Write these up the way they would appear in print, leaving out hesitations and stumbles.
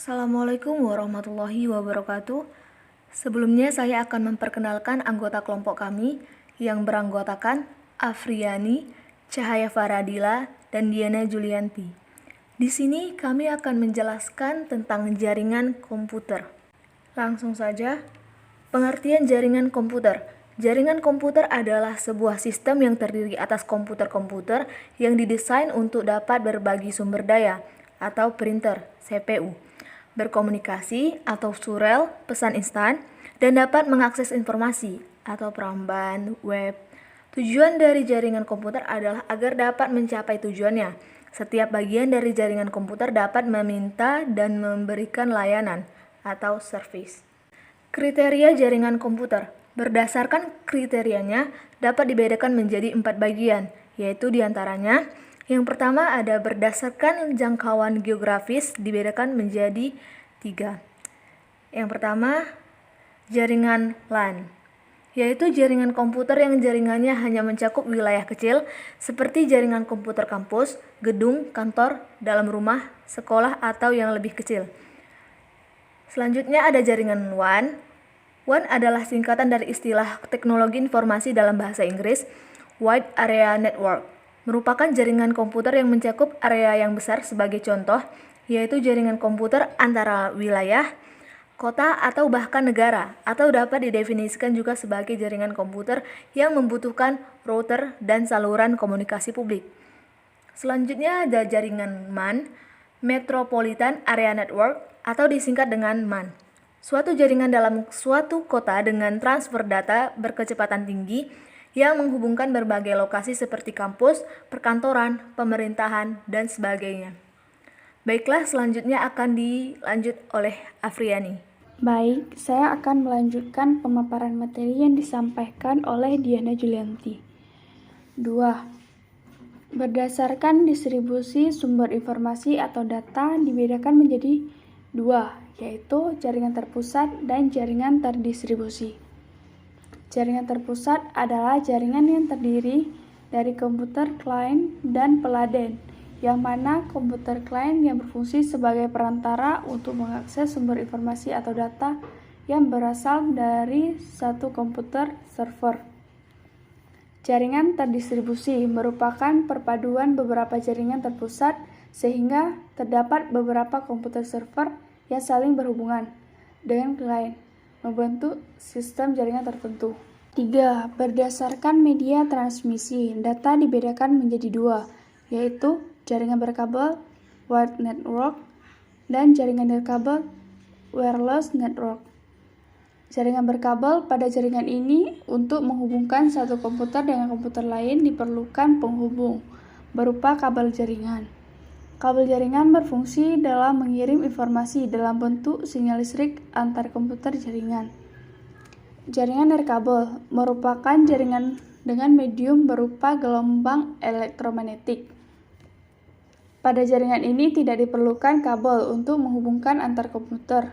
Assalamualaikum warahmatullahi wabarakatuh. Sebelumnya saya akan memperkenalkan anggota kelompok kami yang beranggotakan Afriani, Cahaya Faradila, dan Diana Julianti. Di sini kami akan menjelaskan tentang jaringan komputer. Langsung saja, pengertian jaringan komputer. Jaringan komputer adalah sebuah sistem yang terdiri atas komputer-komputer yang didesain untuk dapat berbagi sumber daya atau printer (CPU), berkomunikasi atau surel pesan instan, dan dapat mengakses informasi atau perambahan web. Tujuan dari jaringan komputer adalah agar dapat mencapai tujuannya. Setiap bagian dari jaringan komputer dapat meminta dan memberikan layanan atau service. Kriteria jaringan komputer. Berdasarkan kriterianya dapat dibedakan menjadi 4 bagian, yaitu diantaranya yang pertama ada berdasarkan jangkauan geografis dibedakan menjadi 3. Yang pertama, jaringan LAN, yaitu jaringan komputer yang jaringannya hanya mencakup wilayah kecil seperti jaringan komputer kampus, gedung, kantor, dalam rumah, sekolah, atau yang lebih kecil. Selanjutnya ada jaringan WAN. WAN adalah singkatan dari istilah teknologi informasi dalam bahasa Inggris, Wide Area Network. Merupakan jaringan komputer yang mencakup area yang besar sebagai contoh, yaitu jaringan komputer antara wilayah, kota, atau bahkan negara, atau dapat didefinisikan juga sebagai jaringan komputer yang membutuhkan router dan saluran komunikasi publik. Selanjutnya ada jaringan MAN, Metropolitan Area Network, atau disingkat dengan MAN. Suatu jaringan dalam suatu kota dengan transfer data berkecepatan tinggi yang menghubungkan berbagai lokasi seperti kampus, perkantoran, pemerintahan, dan sebagainya. Baiklah, selanjutnya akan dilanjut oleh Afriani. Baik, saya akan melanjutkan pemaparan materi yang disampaikan oleh Diana Julianti. 2. Berdasarkan distribusi sumber informasi atau data dibedakan menjadi 2, yaitu jaringan terpusat dan jaringan terdistribusi. Jaringan terpusat adalah jaringan yang terdiri dari komputer klien dan peladen, yang mana komputer klien yang berfungsi sebagai perantara untuk mengakses sumber informasi atau data yang berasal dari satu komputer server. Jaringan terdistribusi merupakan perpaduan beberapa jaringan terpusat sehingga terdapat beberapa komputer server yang saling berhubungan dengan klien, membentuk sistem jaringan tertentu. 3. Berdasarkan media transmisi, data dibedakan menjadi 2, yaitu jaringan berkabel wired network dan jaringan nirkabel wireless network. Jaringan berkabel, pada jaringan ini untuk menghubungkan satu komputer dengan komputer lain diperlukan penghubung berupa kabel jaringan. Kabel jaringan berfungsi dalam mengirim informasi dalam bentuk sinyal listrik antar komputer jaringan. Jaringan nirkabel merupakan jaringan dengan medium berupa gelombang elektromagnetik. Pada jaringan ini tidak diperlukan kabel untuk menghubungkan antar komputer,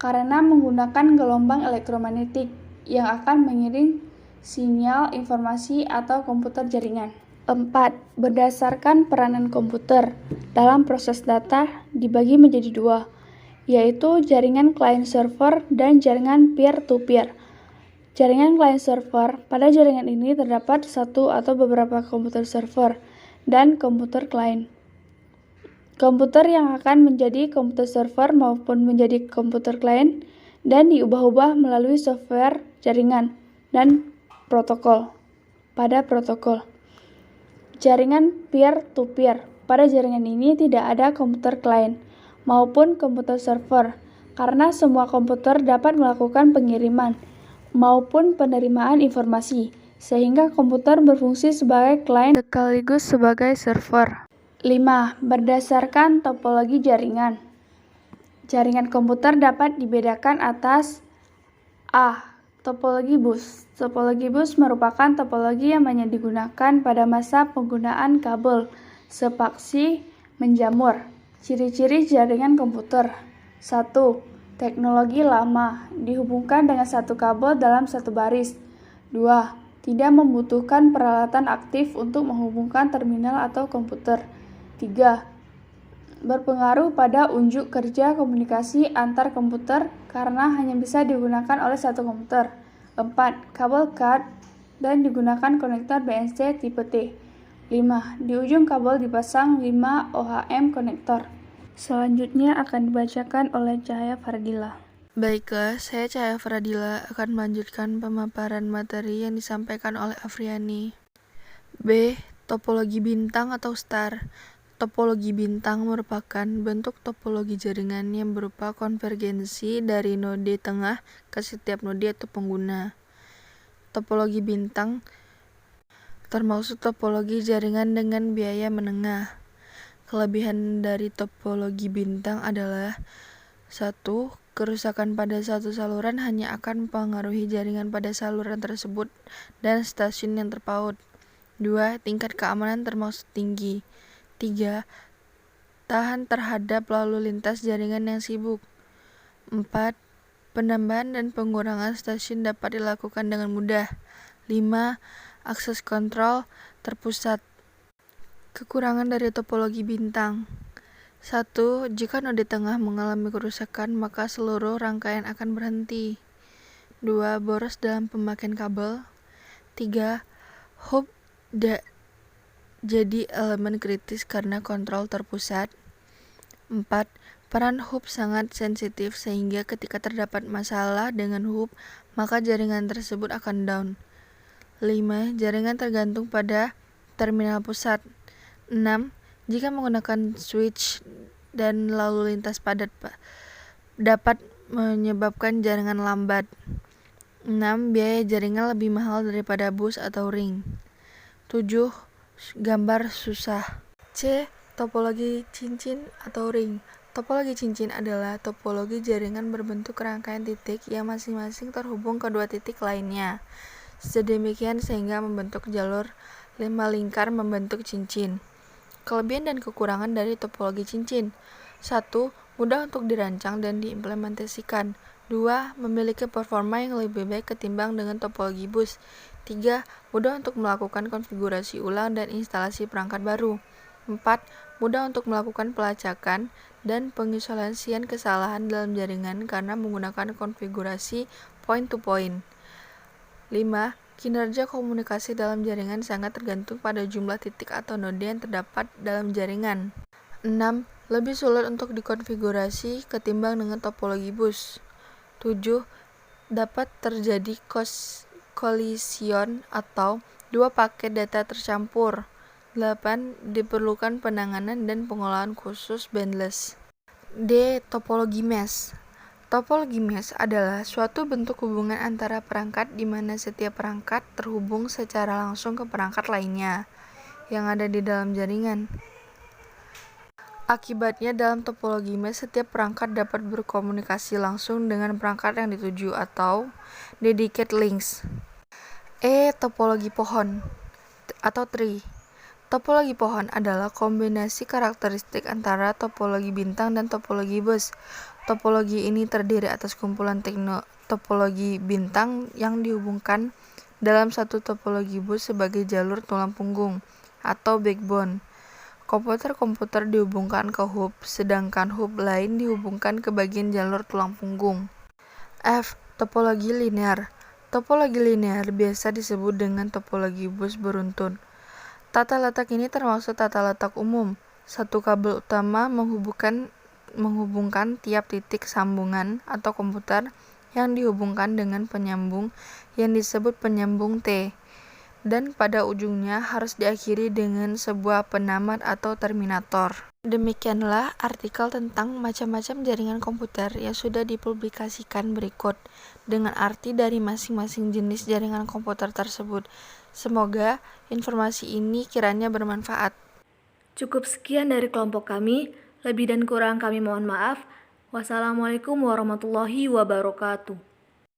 karena menggunakan gelombang elektromagnetik yang akan mengirim sinyal informasi atau komputer jaringan. 4. Berdasarkan peranan komputer dalam proses data dibagi menjadi 2, yaitu jaringan client-server dan jaringan peer-to-peer. Jaringan client-server, pada jaringan ini terdapat satu atau beberapa komputer server dan komputer klien. Komputer yang akan menjadi komputer server maupun menjadi komputer klien dan diubah-ubah melalui software jaringan dan protokol. Pada protokol jaringan peer-to-peer, pada jaringan ini tidak ada komputer klien maupun komputer server, karena semua komputer dapat melakukan pengiriman maupun penerimaan informasi, sehingga komputer berfungsi sebagai klien sekaligus sebagai server. 5. Berdasarkan topologi jaringan. Jaringan komputer dapat dibedakan atas A. Topologi bus. Topologi bus merupakan topologi yang banyak digunakan pada masa penggunaan kabel sepaksi menjamur. Ciri-ciri jaringan komputer. 1. Teknologi lama, dihubungkan dengan satu kabel dalam satu baris. 2. Tidak membutuhkan peralatan aktif untuk menghubungkan terminal atau komputer. 3. berpengaruh pada unjuk kerja komunikasi antar komputer karena hanya bisa digunakan oleh satu komputer. 4. Kabel card dan digunakan konektor BNC tipe T. 5. Di ujung kabel dipasang 5 OHM konektor. Selanjutnya akan dibacakan oleh Cahaya Fardila. Baiklah, saya Cahaya Fardila akan melanjutkan pemaparan materi yang disampaikan oleh Afriani. B. Topologi bintang atau star. Topologi bintang merupakan bentuk topologi jaringan yang berupa konvergensi dari node tengah ke setiap node atau pengguna. Topologi bintang termasuk topologi jaringan dengan biaya menengah. Kelebihan dari topologi bintang adalah 1. Kerusakan pada satu saluran hanya akan mempengaruhi jaringan pada saluran tersebut dan stasiun yang terpaut. 2. Tingkat keamanan termasuk tinggi. 3. Tahan terhadap lalu lintas jaringan yang sibuk. 4. Penambahan dan pengurangan stasiun dapat dilakukan dengan mudah. 5. Akses kontrol terpusat. Kekurangan dari topologi bintang. 1. Jika node tengah mengalami kerusakan, maka seluruh rangkaian akan berhenti. 2. Boros dalam pemakaian kabel. 3. Hub jadi elemen kritis karena kontrol terpusat. 4. Peran hub sangat sensitif sehingga ketika terdapat masalah dengan hub, maka jaringan tersebut akan down. 5. Jaringan tergantung pada terminal pusat. 6. Jika menggunakan switch dan lalu lintas padat dapat menyebabkan jaringan lambat. 6. Biaya jaringan lebih mahal daripada bus atau ring. 7. Gambar susah. C. Topologi cincin atau ring. Topologi cincin adalah topologi jaringan berbentuk rangkaian titik yang masing-masing terhubung ke dua titik lainnya. Sedemikian sehingga membentuk jalur 5 lingkar membentuk cincin. Kelebihan dan kekurangan dari topologi cincin. 1. Mudah untuk dirancang dan diimplementasikan. 2. Memiliki performa yang lebih baik ketimbang dengan topologi bus. 3. Mudah untuk melakukan konfigurasi ulang dan instalasi perangkat baru. 4. Mudah untuk melakukan pelacakan dan pengisolasian kesalahan dalam jaringan karena menggunakan konfigurasi point-to-point. 5. Kinerja komunikasi dalam jaringan sangat tergantung pada jumlah titik atau node yang terdapat dalam jaringan. 6. Lebih sulit untuk dikonfigurasi ketimbang dengan topologi bus. 7. Dapat terjadi kolision atau dua paket data tercampur. 8. Diperlukan penanganan dan pengolahan khusus bandless. D. Topologi mesh. Topologi mesh adalah suatu bentuk hubungan antara perangkat di mana setiap perangkat terhubung secara langsung ke perangkat lainnya yang ada di dalam jaringan. Akibatnya dalam topologi mesh setiap perangkat dapat berkomunikasi langsung dengan perangkat yang dituju atau dedicated links. E. Topologi pohon atau tree. Topologi pohon adalah kombinasi karakteristik antara topologi bintang dan topologi bus. Topologi ini terdiri atas kumpulan topologi bintang yang dihubungkan dalam satu topologi bus sebagai jalur tulang punggung atau backbone. Komputer-komputer dihubungkan ke hub, sedangkan hub lain dihubungkan ke bagian jalur tulang punggung. F. Topologi linear. Topologi linear biasa disebut dengan topologi bus beruntun. Tata letak ini termasuk tata letak umum. Satu kabel utama menghubungkan tiap titik sambungan atau komputer yang dihubungkan dengan penyambung yang disebut penyambung T. Dan pada ujungnya harus diakhiri dengan sebuah penamat atau terminator. Demikianlah artikel tentang macam-macam jaringan komputer yang sudah dipublikasikan berikut dengan arti dari masing-masing jenis jaringan komputer tersebut. Semoga informasi ini kiranya bermanfaat. Cukup sekian dari kelompok kami. Lebih dan kurang kami mohon maaf. Wassalamualaikum warahmatullahi wabarakatuh.